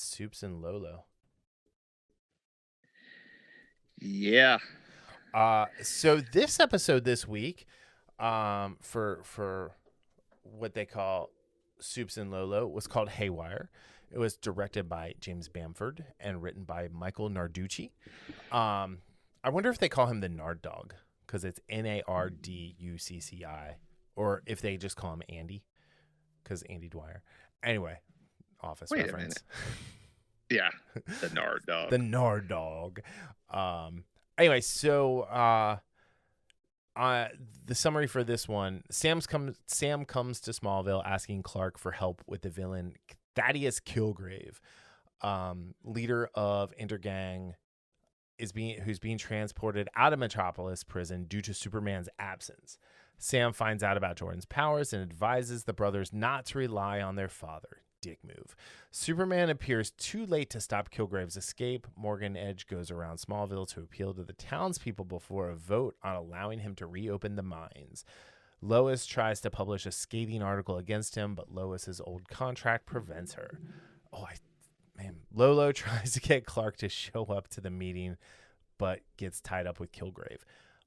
Soups and Lolo. Yeah. So this episode this week, for what they call Soups and Lolo was called Haywire. It was directed by James Bamford and written by Michael Narducci. I wonder if they call him the Nard Dog because it's Narducci, or if they just call him Andy because Andy Dwyer. Anyway, Office Wait reference. a minute. Yeah, the Nard Dog. The Nard Dog. Anyway, so the summary for this one: Sam comes to Smallville asking Clark for help with the villain Thaddeus Kilgrave, leader of Intergang, who's being transported out of Metropolis prison due to Superman's absence. Sam finds out about Jordan's powers and advises the brothers not to rely on their father. Dick move. Superman appears too late to stop Kilgrave's escape. Morgan Edge goes around Smallville to appeal to the townspeople before a vote on allowing him to reopen the mines. Lois tries to publish a scathing article against him, but Lois's old contract prevents her. Lolo tries to get Clark to show up to the meeting, but gets tied up with Kilgrave.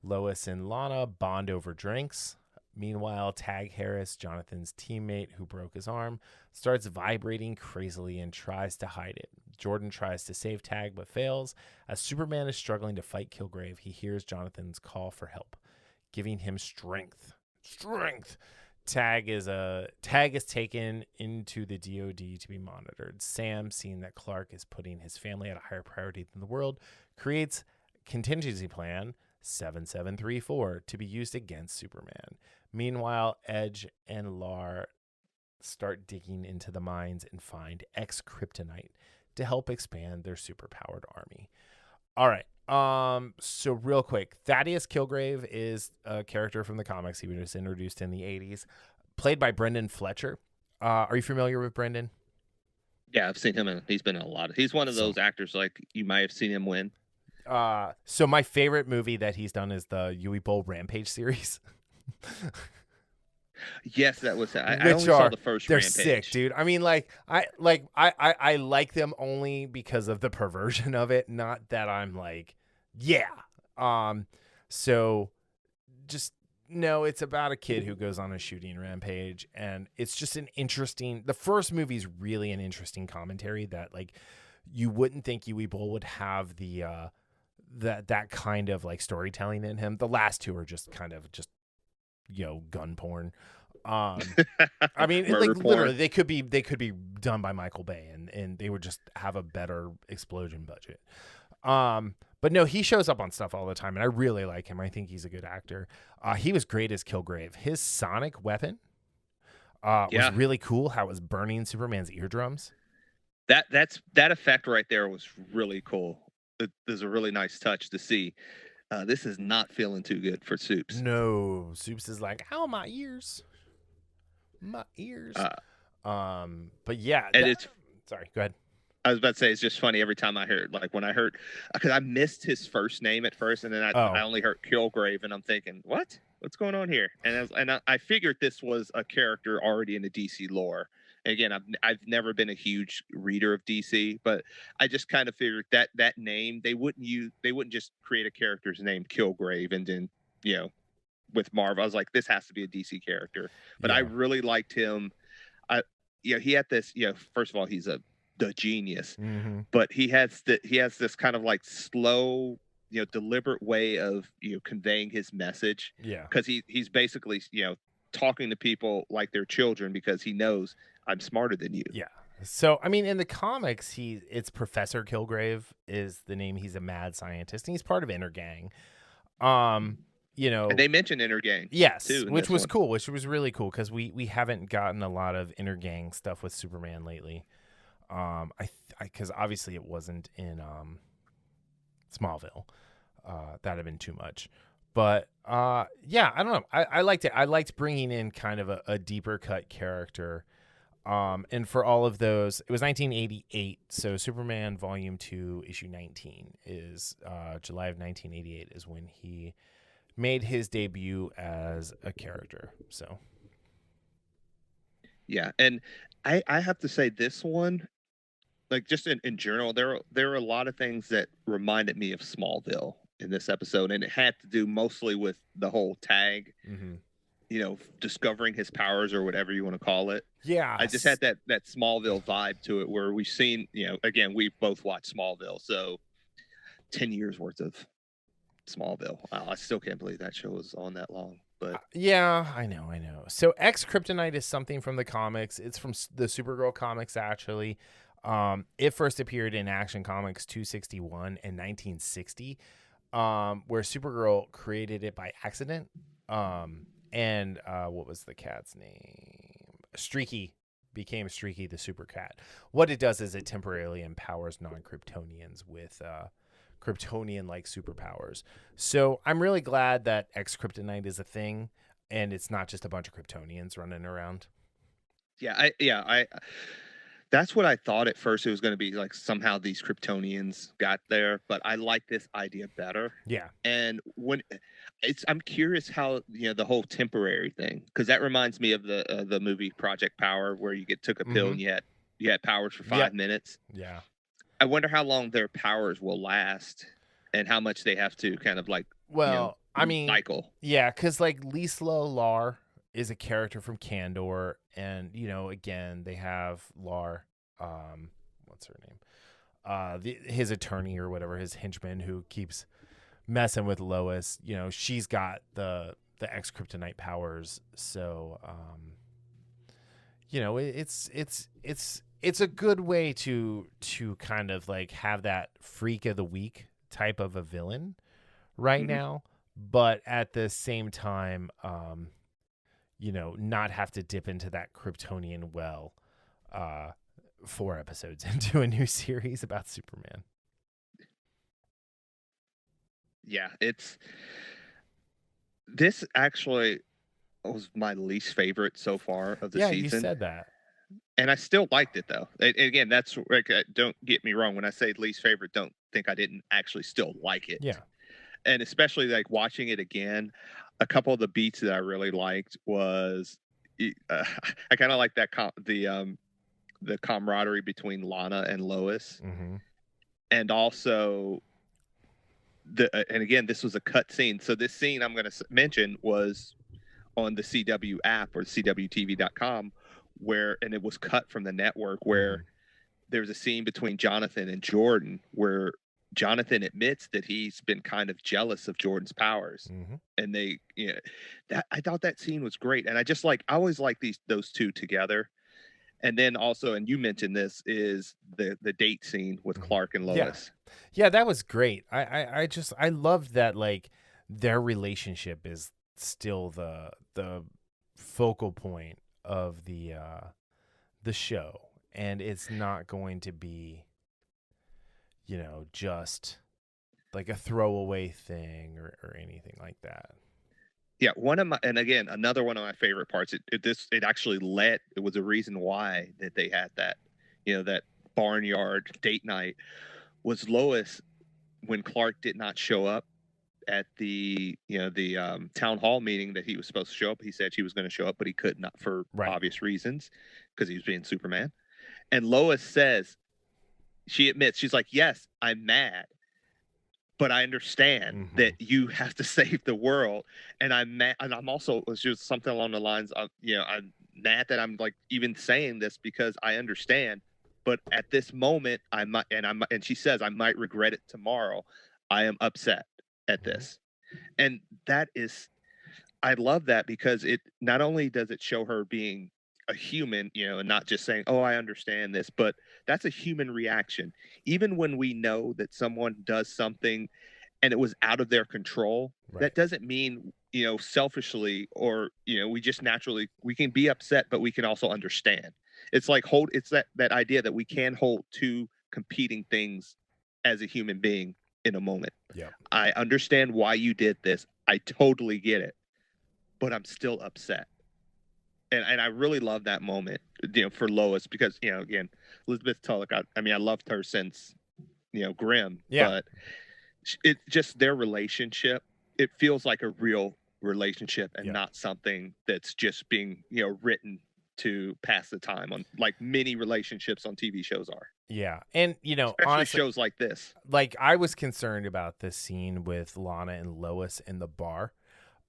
Lois and Lana bond over drinks. Meanwhile, Tag Harris, Jonathan's teammate who broke his arm, starts vibrating crazily and tries to hide it. Jordan tries to save Tag but fails. As Superman is struggling to fight Kilgrave, he hears Jonathan's call for help, giving him strength. Tag is taken into the DOD to be monitored. Sam, seeing that Clark is putting his family at a higher priority than the world, creates Contingency Plan 7734 to be used against Superman. Meanwhile, Edge and Larr start digging into the mines and find X-Kryptonite to help expand their superpowered army. All right. So real quick, Thaddeus Kilgrave is a character from the comics. He was just introduced in the 80s, played by Brendan Fletcher. Are you familiar with Brendan? Yeah, I've seen him. He's been in a lot. He's one of those actors like you might have seen him win. So my favorite movie that he's done is the Yui Bowl Rampage series. Yes, that was. I only saw the first. They're Rampage. Sick, dude. I mean, I like them only because of the perversion of it. Not that I'm like, yeah. So just no. It's about a kid who goes on a shooting rampage, and it's just an interesting. The first movie's really an interesting commentary that like you wouldn't think Yui Bowl would have the that kind of like storytelling in him. The last two are just kind of just gun porn. I mean, like porn. Literally, they could be done by Michael Bay, and they would just have a better explosion budget. But no, he shows up on stuff all the time, and I really like him. I think he's a good actor. He was great as Kilgrave. His sonic weapon was really cool. How it was burning Superman's eardrums. That effect right there was really cool. There's a really nice touch to see. This is not feeling too good for Soups. No, Soups is like, ow, my ears. But yeah. Sorry, go ahead. I was about to say, it's just funny every time I heard, like when I heard, because I missed his first name at first, and then I only heard Kilgrave, and I'm thinking, what's going on here? And I figured this was a character already in the DC lore. And again, I've never been a huge reader of DC, but I just kind of figured that name they wouldn't just create a character's name Kilgrave and then with Marvel. I was like, this has to be a DC character. But I really liked him. He had this. First of all, he's the genius, but he has this kind of like slow, deliberate way of conveying his message. Yeah, because he's basically talking to people like they're children because he knows I'm smarter than you. Yeah. So, I mean, in the comics, it's Professor Kilgrave is the name. He's a mad scientist, and he's part of Intergang. And they mentioned Intergang. Yes, too, which was cool, which was really cool because we haven't gotten a lot of Intergang stuff with Superman lately. Because obviously it wasn't in Smallville. That'd have been too much. But yeah, I don't know. I liked it. I liked bringing in kind of a deeper cut character. And for all of those, it was 1988. So Superman Volume 2, Issue 19 is July of 1988 is when he made his debut as a character. So yeah, and I have to say this one, like just in general, there are a lot of things that reminded me of Smallville in this episode, and it had to do mostly with the whole tag, discovering his powers or whatever you want to call it. Yeah. I just had that Smallville vibe to it, where we've seen, again, we've both watched Smallville, so 10 years worth of Smallville. Wow, I still can't believe that show was on that long. But yeah, I know. So X-Kryptonite is something from the comics. It's from the Supergirl comics, actually. It first appeared in Action Comics 261 in 1960, where Supergirl created it by accident. And what was the cat's name? Streaky became Streaky the Super Cat. What it does is it temporarily empowers non-Kryptonians with Kryptonian-like superpowers. So I'm really glad that X-Kryptonite is a thing, and it's not just a bunch of Kryptonians running around. I that's what I thought at first. It was going to be like somehow these Kryptonians got there, but I like this idea better. Yeah. And I'm curious how, the whole temporary thing, because that reminds me of the movie Project Power, where you took a pill and you had powers for 5 minutes. Yeah. I wonder how long their powers will last and how much they have to kind of like, cycle. Yeah, because like Lisa Larr is a character from Kandor, and again they have Larr, what's her name? His attorney or whatever, his henchman who keeps messing with Lois. She's got the X-Kryptonite powers, so it's a good way to kind of like have that freak of the week type of a villain right now, but at the same time, not have to dip into that Kryptonian well 4 episodes into a new series about Superman. Yeah, this actually was my least favorite so far of the season. Yeah, you said that. And I still liked it, though. And again, that's like, don't get me wrong. When I say least favorite, don't think I didn't actually still like it. Yeah. And especially like watching it again, a couple of the beats that I really liked was I kind of like that the camaraderie between Lana and Lois, and also and again, this was a cut scene. So this scene I'm going to mention was on the CW app or CWTV.com, and it was cut from the network, where there's a scene between Jonathan and Jordan where Jonathan admits that he's been kind of jealous of Jordan's powers, and I thought that scene was great, and I always like those two together. And then also, and you mentioned this, is the date scene with Clark and Lois. Yeah, that was great. I loved that, like, their relationship is still the focal point of the show, and it's not going to be just like a throwaway thing or anything like that. Yeah, another one of my favorite parts. It actually it was a reason why that they had that, that barnyard date night, was Lois, when Clark did not show up at the town hall meeting that he was supposed to show up. He said he was going to show up, but he could not for obvious reasons, because he was being Superman. And Lois says, she admits, she's like, yes, I'm mad, but I understand that you have to save the world. And I'm mad. And I'm also, it's just something along the lines of, I'm mad that I'm like even saying this, because I understand, but at this moment and she says, I might regret it tomorrow. I am upset at this. And I love that, because it not only does it show her being a human, and not just saying, oh, I understand this, but that's a human reaction. Even when we know that someone does something and it was out of their control, that doesn't mean, selfishly, or, we just naturally, we can be upset, but we can also understand. It's like it's that idea that we can hold two competing things as a human being in a moment. Yeah. I understand why you did this. I totally get it, but I'm still upset. And I really love that moment, for Lois, because, again, Elizabeth Tulloch, I loved her since, Grimm. Yeah. But it's just their relationship. It feels like a real relationship, and not something that's just being, written to pass the time, on like many relationships on TV shows are. Yeah. And, especially honestly, shows like this. like, I was concerned about this scene with Lana and Lois in the bar.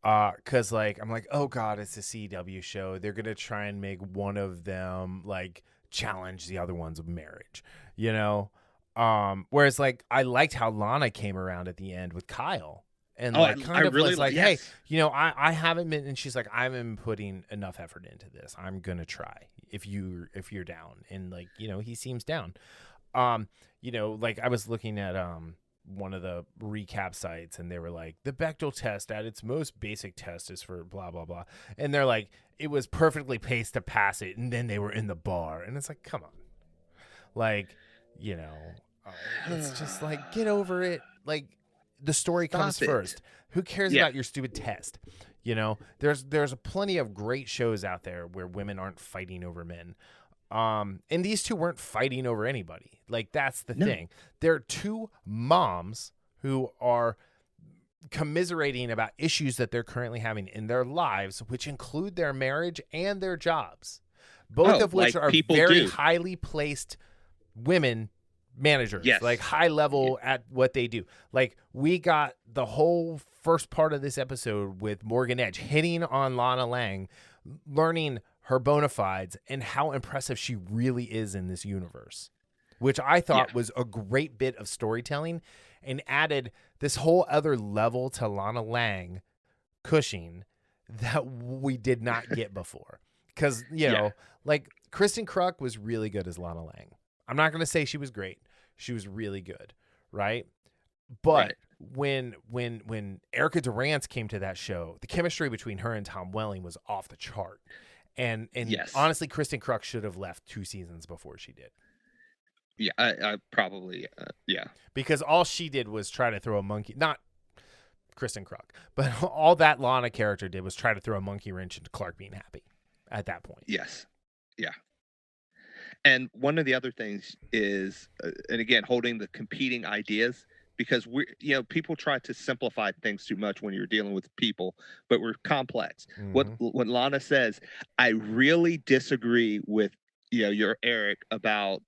Cause like, I'm like, oh God, it's a CW show. They're going to try and make one of them like challenge the other one's marriage, whereas like, I liked how Lana came around at the end with Kyle. And like, kind of really was like, yes. hey, I haven't been, and she's like, I haven't been putting enough effort into this. I'm gonna try if you're down, and like, he seems down. Like I was looking at one of the recap sites, and they were like, the Bechdel test at its most basic test is for blah blah blah, and they're like, it was perfectly paced to pass it, and then they were in the bar, and it's like, come on, like, it's just like, get over it, like. The story comes first. Who cares about your stupid test? There's plenty of great shows out there where women aren't fighting over men. And these two weren't fighting over anybody. Like, that's the thing. They're two moms who are commiserating about issues that they're currently having in their lives, which include their marriage and their jobs, both of which are very highly placed women managers, like high level at what they do. Like, we got the whole first part of this episode with Morgan Edge hitting on Lana Lang, learning her bona fides and how impressive she really is in this universe, which I thought was a great bit of storytelling and added this whole other level to Lana Lang Cushing that we did not get before. Because, like, Kristen Kruk was really good as Lana Lang. I'm not going to say she was great. She was really good, right? But when Erica Durance came to that show, the chemistry between her and Tom Welling was off the chart. And honestly, Kristen Kruk should have left 2 seasons before she did. Yeah, I probably, Because all she did was try to throw a monkey, not Kristen Kruk, but all that Lana character did was try to throw a monkey wrench into Clark being happy at that point. Yes. Yeah. And one of the other things is, and again, holding the competing ideas, because people try to simplify things too much when you're dealing with people, but we're complex. Mm-hmm. What Lana says, I really disagree with, your Eric about,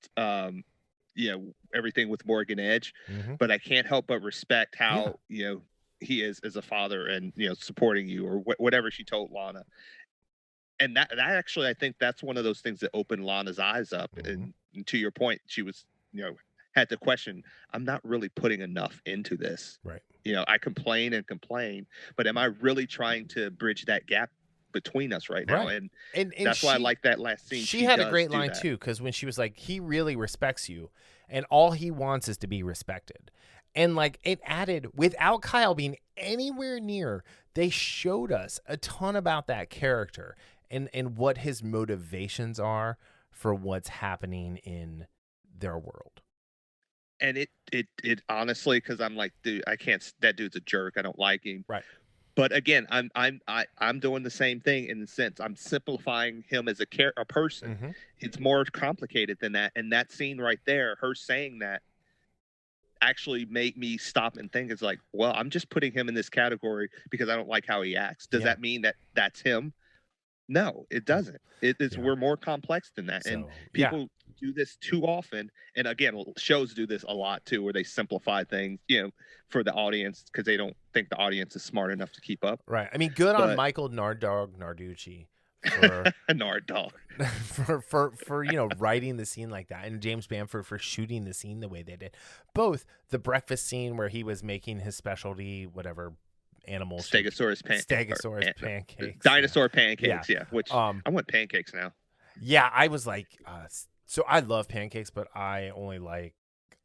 everything with Morgan Edge, but I can't help but respect how, he is as a father and, supporting you, or whatever she told Lana. And that actually, I think that's one of those things that opened Lana's eyes up. And to your point, she was, had to question, I'm not really putting enough into this. Right. I complain and complain, but am I really trying to bridge that gap between us right now? And that's why I like that last scene. She had a great line too, because when she was like, he really respects you, and all he wants is to be respected. And like, it added, without Kyle being anywhere near, they showed us a ton about that character and what his motivations are for what's happening in their world. And it honestly, because I'm like, dude, I can't. That dude's a jerk. I don't like him. Right. But again, I'm doing the same thing in the sense I'm simplifying him as a person. It's more complicated than that. And that scene right there, her saying that, actually made me stop and think. It's like, well, I'm just putting him in this category because I don't like how he acts. Does that mean that that's him? No, it doesn't. We're more complex than that. So, and people do this too often. And again, shows do this a lot too, where they simplify things, for the audience because they don't think the audience is smart enough to keep up. Right. I mean, good on Michael Narducci for Nardog for writing the scene like that, and James Bamford for shooting the scene the way they did. Both the breakfast scene where he was making his specialty, whatever animal Stegosaurus pancakes, dinosaur pancakes, which I want pancakes now. Yeah, I was like, so I love pancakes, but I only like,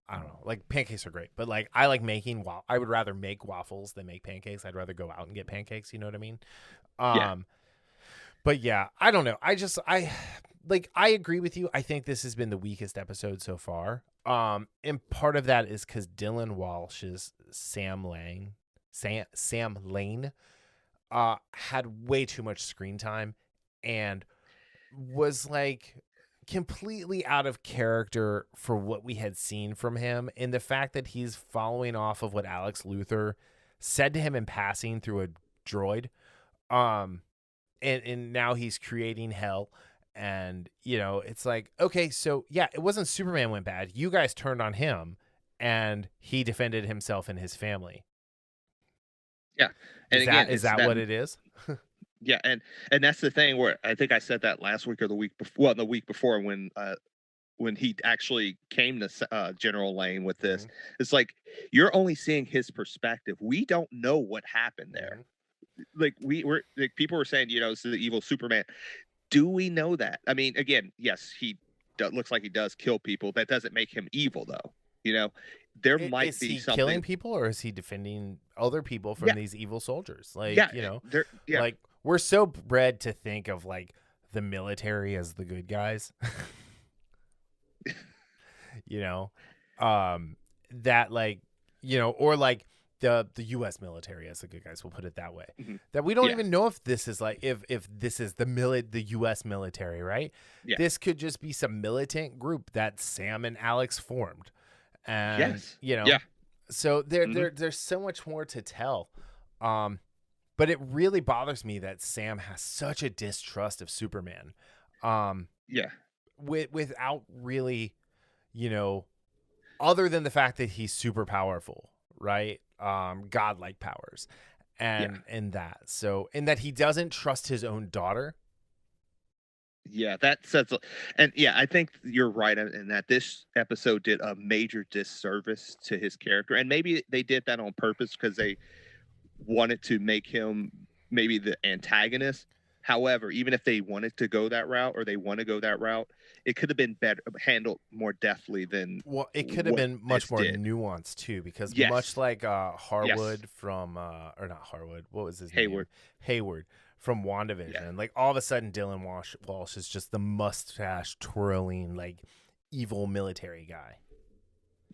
I don't know, like pancakes are great, but like I like making I would rather make waffles than make pancakes. I'd rather go out and get pancakes, you know what I mean? But yeah, I don't know. I agree with you. I think this has been the weakest episode so far. And part of that is because Dylan Walsh's Sam Lane had way too much screen time and was like completely out of character for what we had seen from him. And the fact that he's following off of what Alex Luthor said to him in passing through a droid. And now he's creating hell. And, it's like, okay, so yeah, it wasn't Superman went bad. You guys turned on him and he defended himself and his family. Yeah. And Is that what it is? Yeah, and that's the thing where I think I said that last week or the week before, well, the week before when he actually came to General Lane with this. Mm-hmm. It's like you're only seeing his perspective. We don't know what happened there. Mm-hmm. Like we're like people were saying, it's the evil Superman. Do we know that? I mean, again, yes, he looks like he does kill people. That doesn't make him evil, though. There might be something. Killing people, or is he defending other people from these evil soldiers? Like, like we're so bred to think of like the military as the good guys. That like, or like the U.S. military as the good guys. We'll put it that way. Mm-hmm. That we don't even know if this is like if this is the U.S. military, right? Yeah. This could just be some militant group that Sam and Alex formed. And so there's so much more to tell, but it really bothers me that Sam has such a distrust of Superman, without really, other than the fact that he's super powerful, right? Godlike powers, and that he doesn't trust his own daughter. Yeah, that says, and I think you're right in that this episode did a major disservice to his character, and maybe they did that on purpose because they wanted to make him maybe the antagonist. However, even if they wanted to go that route, or they want to go that route, it could have been better handled more deftly than. Well, it could have been much more nuanced too, because much like Harwood from or not Harwood, what was his name? Hayward. From WandaVision, like all of a sudden Dylan Walsh is just the mustache twirling, like evil military guy.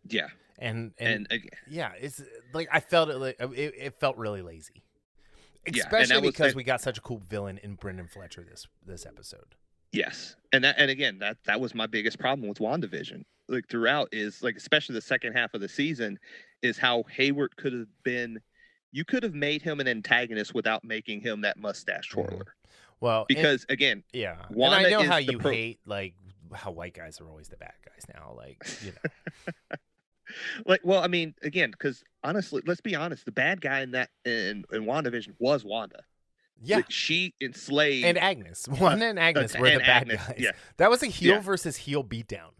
Yeah, and it's like I felt it like it felt really lazy, especially because we got such a cool villain in Brendan Fletcher this episode. Yes, and again that was my biggest problem with WandaVision. Like throughout is like especially the second half of the season is how Hayward could have been. You could have made him an antagonist without making him that mustache twirler. Well, because again, and I know how you hate like how white guys are always the bad guys now. Like, like, well, I mean, again, because honestly, let's be honest, the bad guy in WandaVision was Wanda. Yeah, like, she enslaved and Agnes. Wanda and Agnes were the bad guys. Yeah, that was a heel versus heel beatdown.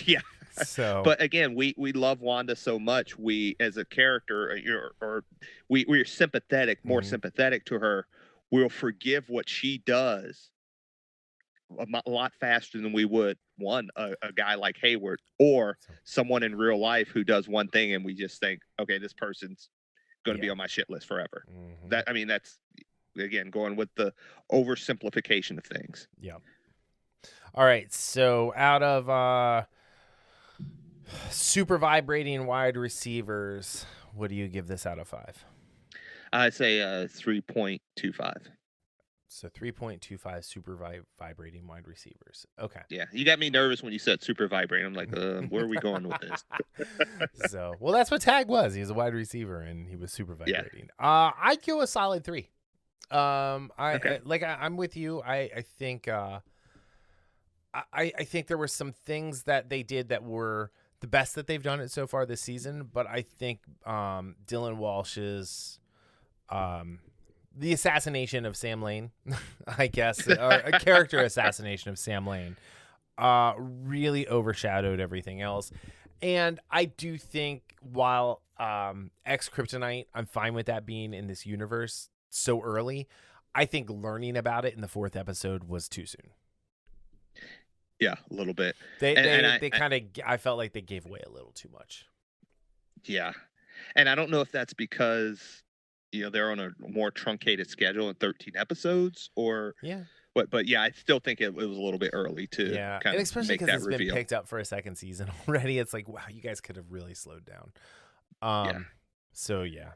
Yeah. So, but again, we love Wanda so much. We, as a character, we're sympathetic, more sympathetic to her. We'll forgive what she does a lot faster than we would a guy like Hayward or someone in real life who does one thing and we just think, okay, this person's going to be on my shit list forever. Mm-hmm. That's again going with the oversimplification of things. Yeah. All right, so out of super vibrating wide receivers, what do you give this out of 5? I'd say 3.25. So 3.25 super vibrating wide receivers. Okay. Yeah, you got me nervous when you said super vibrating. I'm like, where are we going with this? So, well, that's what Tag was. He was a wide receiver and he was super vibrating. Yeah. I'd go a solid 3. I'm with you. I think I think there were some things that they did that were the best that they've done it so far this season, but I think Dylan Walsh's the assassination of Sam Lane, I guess, or a character assassination of Sam Lane, really overshadowed everything else. And I do think while X-Kryptonite, I'm fine with that being in this universe so early, I think learning about it in the 4th episode was too soon. Yeah, a little bit. I felt like they gave away a little too much. Yeah. And I don't know if that's because, they're on a more truncated schedule in 13 episodes or but yeah, I still think it was a little bit early to kind of especially because it's been picked up for a second season already. It's like, wow, you guys could have really slowed down. So yeah.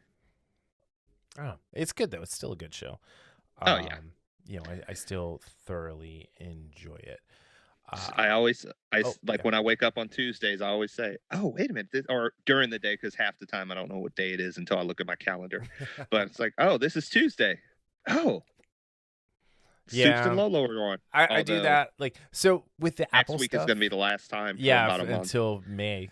I don't know. It's good though. It's still a good show. I still thoroughly enjoy it. When I wake up on Tuesdays, I always say, oh, wait a minute, or during the day, because half the time I don't know what day it is until I look at my calendar. But it's like, oh, this is Tuesday. Oh, Soups and Lolo are on. I do that. Like, so with the next Apple week stuff, is going to be the last time. Yeah, for about a month. until May.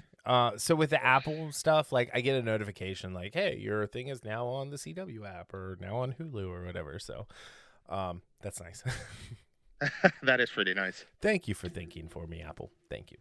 So with the Apple stuff, like I get a notification like, hey, your thing is now on the CW app or now on Hulu or whatever. So that's nice. That is pretty nice. Thank you for thinking for me, Apple. Thank you.